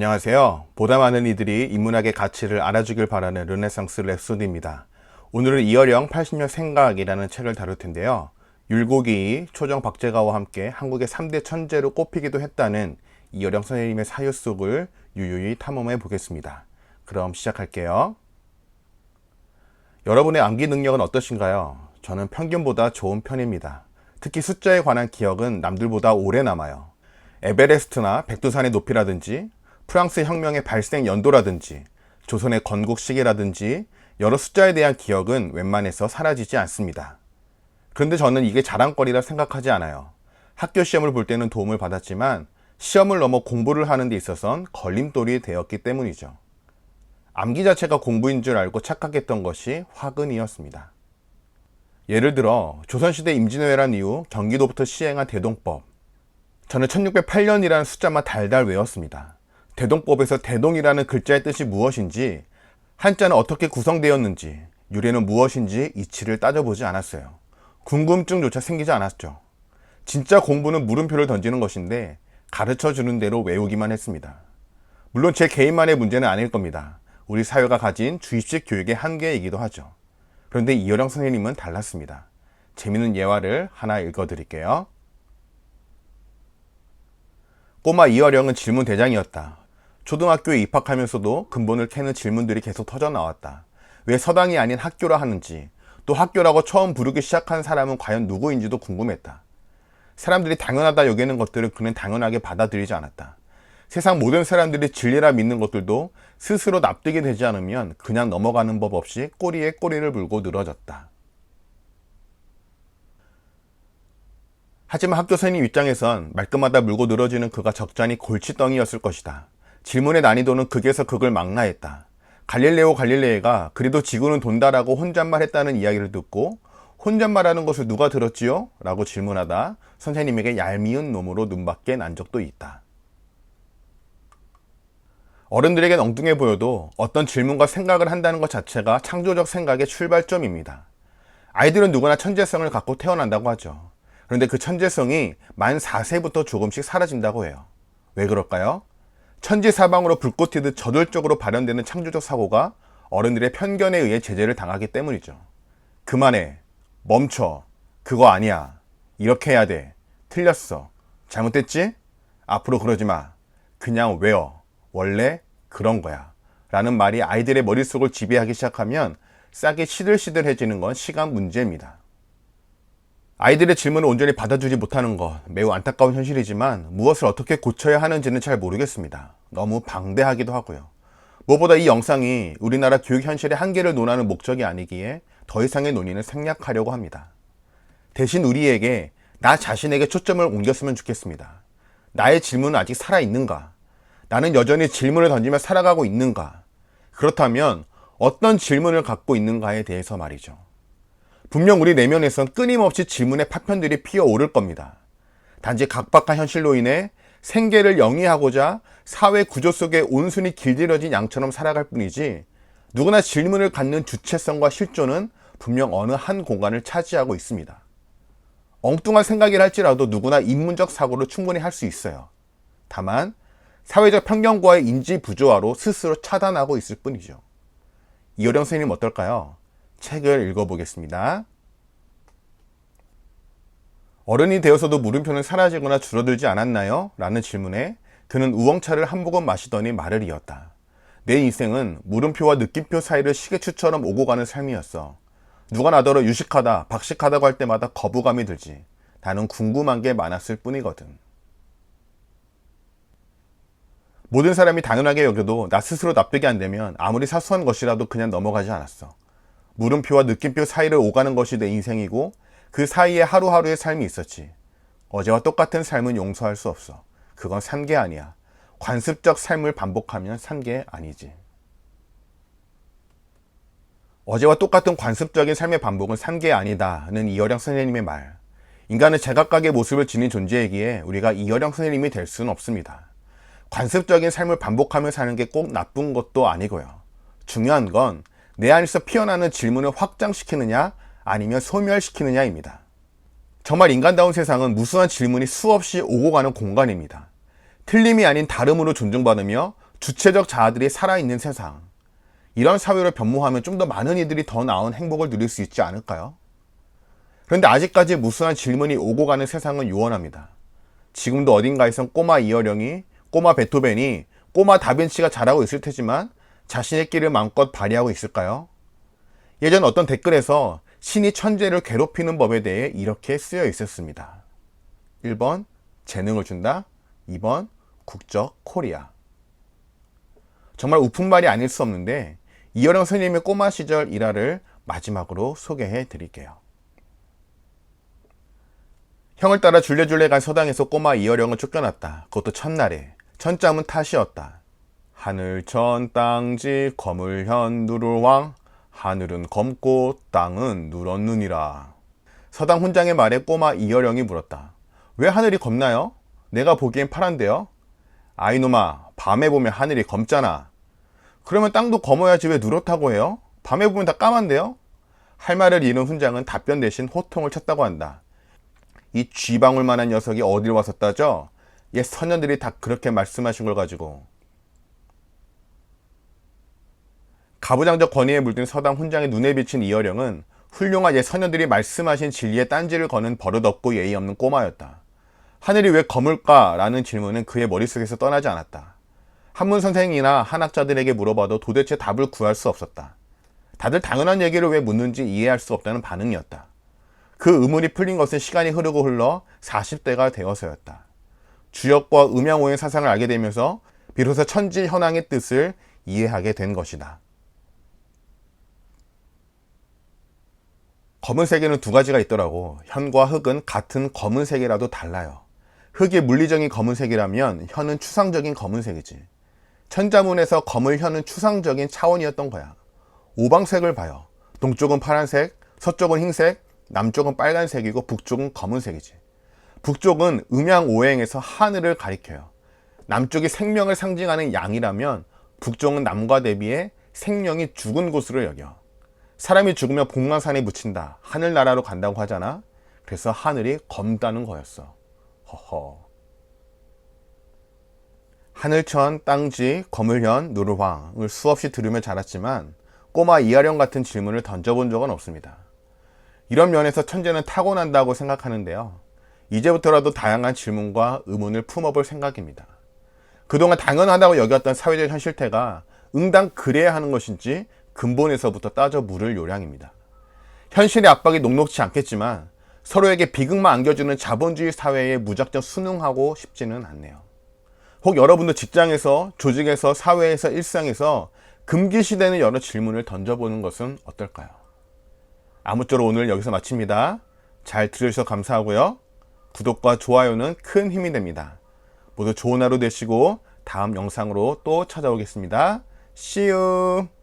안녕하세요. 보다 많은 이들이 인문학의 가치를 알아주길 바라는 르네상스 랩소디입니다. 오늘은 이어령 80년 생각이라는 책을 다룰 텐데요. 율곡이 초정 박재가와 함께 한국의 3대 천재로 꼽히기도 했다는 이어령 선생님의 사유 속을 유유히 탐험해 보겠습니다. 그럼 시작할게요. 여러분의 암기 능력은 어떠신가요? 저는 평균보다 좋은 편입니다. 특히 숫자에 관한 기억은 남들보다 오래 남아요. 에베레스트나 백두산의 높이라든지 프랑스 혁명의 발생 연도라든지 조선의 건국 시기라든지 여러 숫자에 대한 기억은 웬만해서 사라지지 않습니다. 그런데 저는 이게 자랑거리라 생각하지 않아요. 학교 시험을 볼 때는 도움을 받았지만 시험을 넘어 공부를 하는 데 있어선 걸림돌이 되었기 때문이죠. 암기 자체가 공부인 줄 알고 착각했던 것이 화근이었습니다. 예를 들어 조선시대 임진왜란 이후 경기도부터 시행한 대동법. 저는 1608년이라는 숫자만 달달 외웠습니다. 대동법에서 대동이라는 글자의 뜻이 무엇인지, 한자는 어떻게 구성되었는지, 유래는 무엇인지 이치를 따져보지 않았어요. 궁금증조차 생기지 않았죠. 진짜 공부는 물음표를 던지는 것인데 가르쳐주는 대로 외우기만 했습니다. 물론 제 개인만의 문제는 아닐 겁니다. 우리 사회가 가진 주입식 교육의 한계이기도 하죠. 그런데 이어령 선생님은 달랐습니다. 재미있는 예화를 하나 읽어드릴게요. 꼬마 이어령은 질문 대장이었다. 초등학교에 입학하면서도 근본을 캐는 질문들이 계속 터져 나왔다. 왜 서당이 아닌 학교라 하는지, 또 학교라고 처음 부르기 시작한 사람은 과연 누구인지도 궁금했다. 사람들이 당연하다 여기는 것들을 그는 당연하게 받아들이지 않았다. 세상 모든 사람들이 진리라 믿는 것들도 스스로 납득이 되지 않으면 그냥 넘어가는 법 없이 꼬리에 꼬리를 물고 늘어졌다. 하지만 학교 선생님 입장에선 말끝마다 물고 늘어지는 그가 적잖이 골칫덩이였을 것이다. 질문의 난이도는 극에서 극을 망라했다. 갈릴레오 갈릴레이가 그래도 지구는 돈다라고 혼잣말 했다는 이야기를 듣고 혼잣말하는 것을 누가 들었지요? 라고 질문하다 선생님에게 얄미운 놈으로 눈밖에 난 적도 있다. 어른들에겐 엉뚱해 보여도 어떤 질문과 생각을 한다는 것 자체가 창조적 생각의 출발점입니다. 아이들은 누구나 천재성을 갖고 태어난다고 하죠. 그런데 그 천재성이 만 4세부터 조금씩 사라진다고 해요. 왜 그럴까요? 천지사방으로 불꽃 튀듯 저돌적으로 발현되는 창조적 사고가 어른들의 편견에 의해 제재를 당하기 때문이죠. 그만해, 멈춰, 그거 아니야, 이렇게 해야 돼, 틀렸어, 잘못됐지? 앞으로 그러지 마, 그냥 외워, 원래 그런 거야 라는 말이 아이들의 머릿속을 지배하기 시작하면 싹이 시들시들해지는 건 시간 문제입니다. 아이들의 질문을 온전히 받아주지 못하는 것, 매우 안타까운 현실이지만 무엇을 어떻게 고쳐야 하는지는 잘 모르겠습니다. 너무 방대하기도 하고요. 무엇보다 이 영상이 우리나라 교육 현실의 한계를 논하는 목적이 아니기에 더 이상의 논의는 생략하려고 합니다. 대신 우리에게 나 자신에게 초점을 옮겼으면 좋겠습니다. 나의 질문은 아직 살아있는가? 나는 여전히 질문을 던지며 살아가고 있는가? 그렇다면 어떤 질문을 갖고 있는가에 대해서 말이죠. 분명 우리 내면에선 끊임없이 질문의 파편들이 피어오를 겁니다. 단지 각박한 현실로 인해 생계를 영위하고자 사회 구조 속에 온순히 길들여진 양처럼 살아갈 뿐이지 누구나 질문을 갖는 주체성과 실존은 분명 어느 한 공간을 차지하고 있습니다. 엉뚱한 생각이라 할지라도 누구나 인문적 사고를 충분히 할 수 있어요. 다만 사회적 편견과의 인지 부조화로 스스로 차단하고 있을 뿐이죠. 이어령 선생님 어떨까요? 책을 읽어보겠습니다. 어른이 되어서도 물음표는 사라지거나 줄어들지 않았나요? 라는 질문에 그는 우엉차를 한 모금 마시더니 말을 이었다. 내 인생은 물음표와 느낌표 사이를 시계추처럼 오고 가는 삶이었어. 누가 나더러 유식하다, 박식하다고 할 때마다 거부감이 들지. 나는 궁금한 게 많았을 뿐이거든. 모든 사람이 당연하게 여겨도 나 스스로 납득이 안 되면 아무리 사소한 것이라도 그냥 넘어가지 않았어. 물음표와 느낌표 사이를 오가는 것이 내 인생이고 그 사이에 하루하루의 삶이 있었지. 어제와 똑같은 삶은 용서할 수 없어. 그건 산 게 아니야. 관습적 삶을 반복하면 산 게 아니지. 어제와 똑같은 관습적인 삶의 반복은 산 게 아니다는 이어령 선생님의 말. 인간은 제각각의 모습을 지닌 존재이기에 우리가 이어령 선생님이 될 수는 없습니다. 관습적인 삶을 반복하며 사는 게 꼭 나쁜 것도 아니고요. 중요한 건 내 안에서 피어나는 질문을 확장시키느냐 아니면 소멸시키느냐입니다. 정말 인간다운 세상은 무수한 질문이 수없이 오고 가는 공간입니다. 틀림이 아닌 다름으로 존중받으며 주체적 자아들이 살아있는 세상, 이런 사회로 변모하면 좀 더 많은 이들이 더 나은 행복을 누릴 수 있지 않을까요? 그런데 아직까지 무수한 질문이 오고 가는 세상은 요원합니다. 지금도 어딘가에선 꼬마 이어령이, 꼬마 베토벤이, 꼬마 다빈치가 잘하고 있을 테지만 자신의 길을 마음껏 발휘하고 있을까요? 예전 어떤 댓글에서 신이 천재를 괴롭히는 법에 대해 이렇게 쓰여 있었습니다. 1번 재능을 준다. 2번 국적 코리아. 정말 우픈 말이 아닐 수 없는데 이어령 선생님의 꼬마 시절 일화를 마지막으로 소개해 드릴게요. 형을 따라 줄레줄레 간 서당에서 꼬마 이어령을 쫓겨났다. 그것도 첫날에. 천자문 탓이었다. 하늘천 땅지 검을현 누를왕 하늘은 검고 땅은 누렇느니라. 서당 훈장의 말에 꼬마 이어령이 물었다. 왜 하늘이 검나요? 내가 보기엔 파란데요? 아이놈아, 밤에 보면 하늘이 검잖아. 그러면 땅도 검어야지 왜 누렇다고 해요? 밤에 보면 다 까만데요? 할 말을 잃은 훈장은 답변 대신 호통을 쳤다고 한다. 이 쥐방울만한 녀석이 어딜 와서 따져? 옛 선녀들이 다 그렇게 말씀하신 걸 가지고. 가부장적 권위에 물든 서당 훈장의 눈에 비친 이어령은 훌륭한 옛 선녀들이 말씀하신 진리에 딴지를 거는 버릇없고 예의 없는 꼬마였다. 하늘이 왜 검을까? 라는 질문은 그의 머릿속에서 떠나지 않았다. 한문 선생이나 한학자들에게 물어봐도 도대체 답을 구할 수 없었다. 다들 당연한 얘기를 왜 묻는지 이해할 수 없다는 반응이었다. 그 의문이 풀린 것은 시간이 흐르고 흘러 40대가 되어서였다. 주역과 음양오행 사상을 알게 되면서 비로소 천지 현황의 뜻을 이해하게 된 것이다. 검은색에는 두 가지가 있더라고. 현과 흑은 같은 검은색이라도 달라요. 흑이 물리적인 검은색이라면 현은 추상적인 검은색이지. 천자문에서 검을현은 추상적인 차원이었던 거야. 오방색을 봐요. 동쪽은 파란색, 서쪽은 흰색, 남쪽은 빨간색이고 북쪽은 검은색이지. 북쪽은 음양오행에서 하늘을 가리켜요. 남쪽이 생명을 상징하는 양이라면 북쪽은 남과 대비해 생명이 죽은 곳으로 여겨. 사람이 죽으면 복만산에 묻힌다. 하늘나라로 간다고 하잖아. 그래서 하늘이 검다는 거였어. 허허. 하늘천, 땅지, 검을현, 누르황을 수없이 들으며 자랐지만 꼬마 이하령 같은 질문을 던져본 적은 없습니다. 이런 면에서 천재는 타고난다고 생각하는데요. 이제부터라도 다양한 질문과 의문을 품어볼 생각입니다. 그동안 당연하다고 여겼던 사회적 현실태가 응당 그래야 하는 것인지 근본에서부터 따져 물을 요량입니다. 현실의 압박이 녹록지 않겠지만 서로에게 비극만 안겨주는 자본주의 사회에 무작정 순응하고 싶지는 않네요. 혹 여러분도 직장에서, 조직에서, 사회에서, 일상에서 금기시되는 여러 질문을 던져보는 것은 어떨까요? 아무쪼록 오늘 여기서 마칩니다. 잘 들으셔서 감사하고요. 구독과 좋아요는 큰 힘이 됩니다. 모두 좋은 하루 되시고 다음 영상으로 또 찾아오겠습니다. See you!